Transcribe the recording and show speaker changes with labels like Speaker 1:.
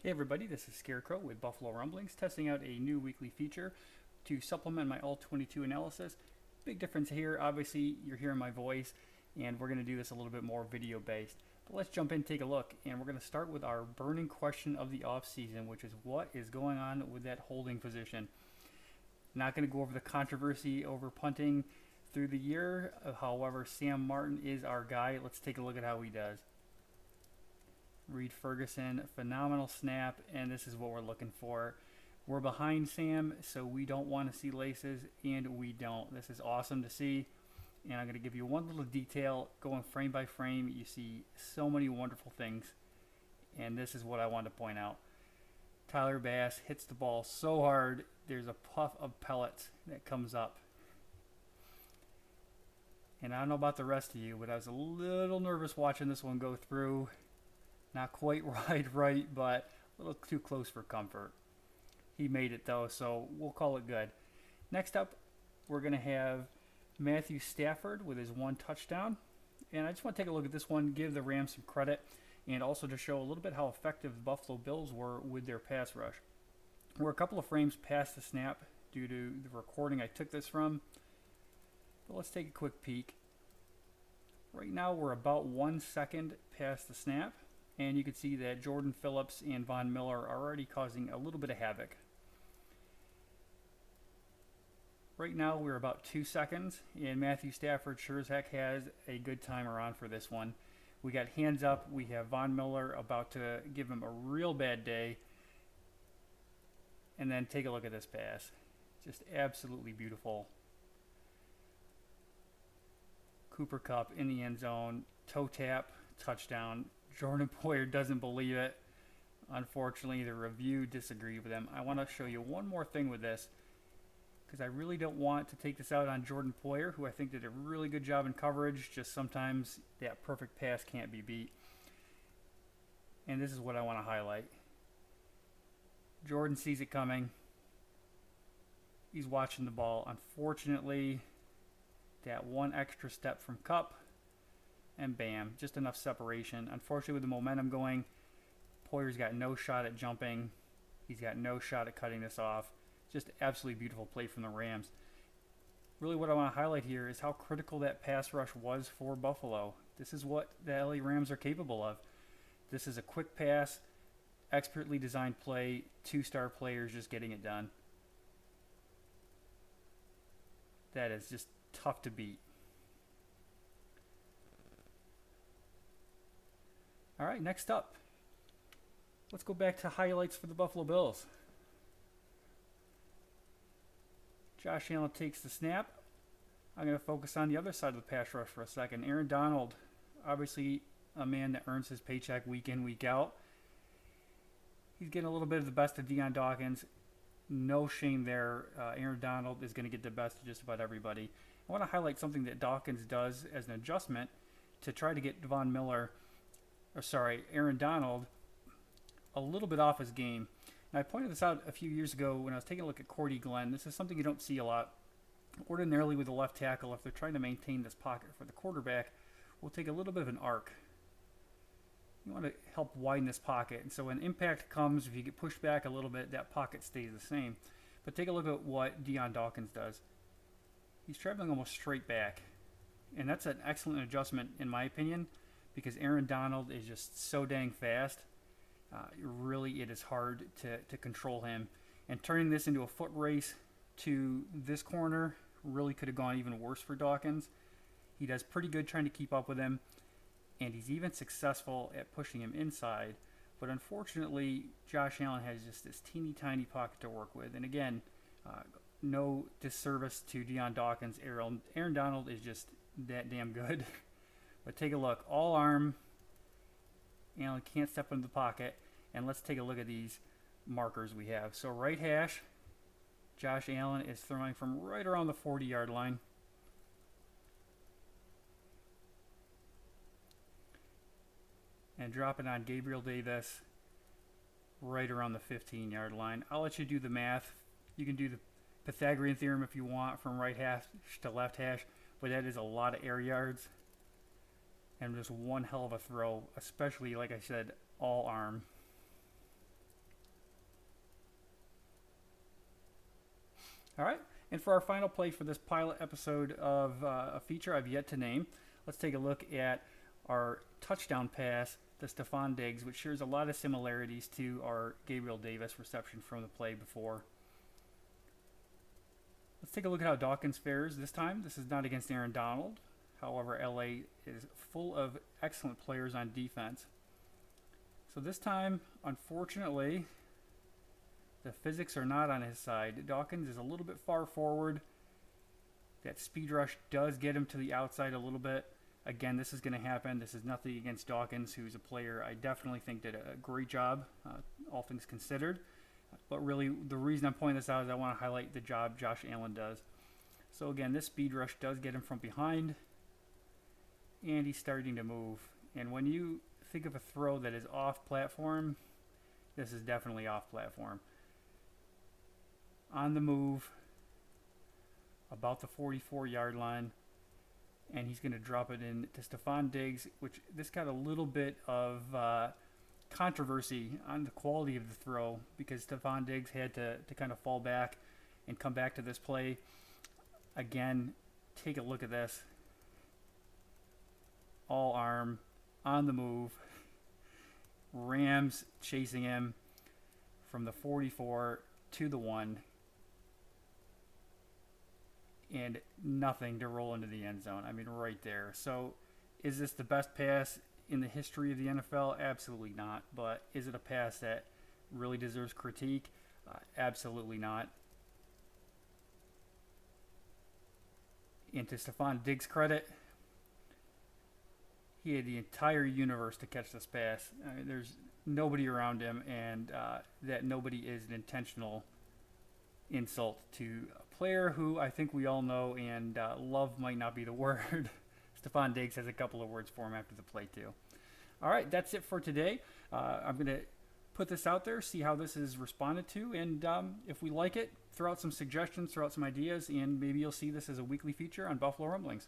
Speaker 1: Hey everybody, this is Scarecrow with Buffalo Rumblings, testing out a new weekly feature to supplement my All-22 analysis. Big difference here, obviously you're hearing my voice, and we're going to do this a little bit more video based. But let's jump in and take a look, and we're going to start with our burning question of the off-season, which is what is going on with that holding position. Not going to go over the controversy over punting through the year, however, Sam Martin is our guy. Let's take a look at how he does. Reed Ferguson, phenomenal snap, and this is what we're looking for. We're behind Sam, so we don't want to see laces, and we don't. This is awesome to see, and I'm going to give you one little detail. Going frame by frame, you see so many wonderful things, and this is what I want to point out. Tyler Bass hits the ball so hard, there's a puff of pellets that comes up. And I don't know about the rest of you, but I was a little nervous watching this one go through. Not quite right, but a little too close for comfort. He made it though, so we'll call it good. Next up, we're going to have Matthew Stafford with his one touchdown. And I just want to take a look at this one, give the Rams some credit, and also to show a little bit how effective the Buffalo Bills were with their pass rush. We're a couple of frames past the snap due to the recording I took this from. But let's take a quick peek. Right now we're about 1 second past the snap. And you can see that Jordan Phillips and Von Miller are already causing a little bit of havoc. Right now we're about 2 seconds, and Matthew Stafford sure as heck has a good timer on for this one. We got hands up. We have Von Miller about to give him a real bad day. And then take a look at this pass. Just absolutely beautiful. Cooper Kupp in the end zone. Toe tap, touchdown. Jordan Poyer doesn't believe it. Unfortunately, the review disagreed with him. I want to show you one more thing with this, because I really don't want to take this out on Jordan Poyer, who I think did a really good job in coverage. Just sometimes that perfect pass can't be beat. And this is what I want to highlight. Jordan sees it coming. He's watching the ball. Unfortunately, that one extra step from Kupp, and bam, just enough separation. Unfortunately, with the momentum going, Poyer's got no shot at jumping. He's got no shot at cutting this off. Just absolutely beautiful play from the Rams. Really what I want to highlight here is how critical that pass rush was for Buffalo. This is what the LA Rams are capable of. This is a quick pass, expertly designed play, two-star players just getting it done. That is just tough to beat. All right, next up, let's go back to highlights for the Buffalo Bills. Josh Allen takes the snap. I'm going to focus on the other side of the pass rush for a second. Aaron Donald, obviously a man that earns his paycheck week in, week out. He's getting a little bit of the best of Deion Dawkins. No shame there. Aaron Donald is going to get the best of just about everybody. I want to highlight something that Dawkins does as an adjustment to try to get Aaron Donald a little bit off his game. And I pointed this out a few years ago when I was taking a look at Cordy Glenn. This is something you don't see a lot. Ordinarily with a left tackle, if they're trying to maintain this pocket for the quarterback, we'll take a little bit of an arc. You want to help widen this pocket. And so when impact comes, if you get pushed back a little bit, that pocket stays the same. But take a look at what Deion Dawkins does. He's traveling almost straight back. And that's an excellent adjustment in my opinion, because Aaron Donald is just so dang fast. It is hard to control him. And turning this into a foot race to this corner really could have gone even worse for Dawkins. He does pretty good trying to keep up with him, and he's even successful at pushing him inside. But unfortunately, Josh Allen has just this teeny tiny pocket to work with. And again, no disservice to Deion Dawkins. Aaron Donald is just that damn good. But take a look. All arm. Allen can't step into the pocket. And let's take a look at these markers we have. So right hash, Josh Allen is throwing from right around the 40-yard line. And dropping on Gabriel Davis right around the 15-yard line. I'll let you do the math. You can do the Pythagorean theorem if you want from right hash to left hash, but that is a lot of air yards. And just one hell of a throw, especially, like I said, all arm. All right. And for our final play for this pilot episode of a feature I've yet to name, let's take a look at our touchdown pass to Stephon Diggs, which shares a lot of similarities to our Gabriel Davis reception from the play before. Let's take a look at how Dawkins fares this time. This is not against Aaron Donald. However, LA is full of excellent players on defense. So this time, unfortunately, the physics are not on his side. Dawkins is a little bit far forward. That speed rush does get him to the outside a little bit. Again, this is going to happen. This is nothing against Dawkins, who's a player I definitely think did a great job, all things considered. But really, the reason I'm pointing this out is I want to highlight the job Josh Allen does. So again, this speed rush does get him from behind, and he's starting to move. And when you think of a throw that is off platform, this is definitely off platform. On the move, about the 44-yard line, and he's going to drop it in to Stephon Diggs, which this got a little bit of controversy on the quality of the throw because Stephon Diggs had to kind of fall back and come back to this play. Again, take a look at this. All arm, on the move. Rams chasing him from the 44 to the 1. And nothing to roll into the end zone. I mean, right there. So, is this the best pass in the history of the NFL? Absolutely not. But is it a pass that really deserves critique? Absolutely not. And to Stephon Diggs' credit, he had the entire universe to catch this pass. There's nobody around him, and that nobody is an intentional insult to a player who I think we all know, and love might not be the word. Stephon Diggs has a couple of words for him after the play too. All right, that's it for today. I'm going to put this out there, see how this is responded to, and if we like it, throw out some suggestions, throw out some ideas, and maybe you'll see this as a weekly feature on Buffalo Rumblings.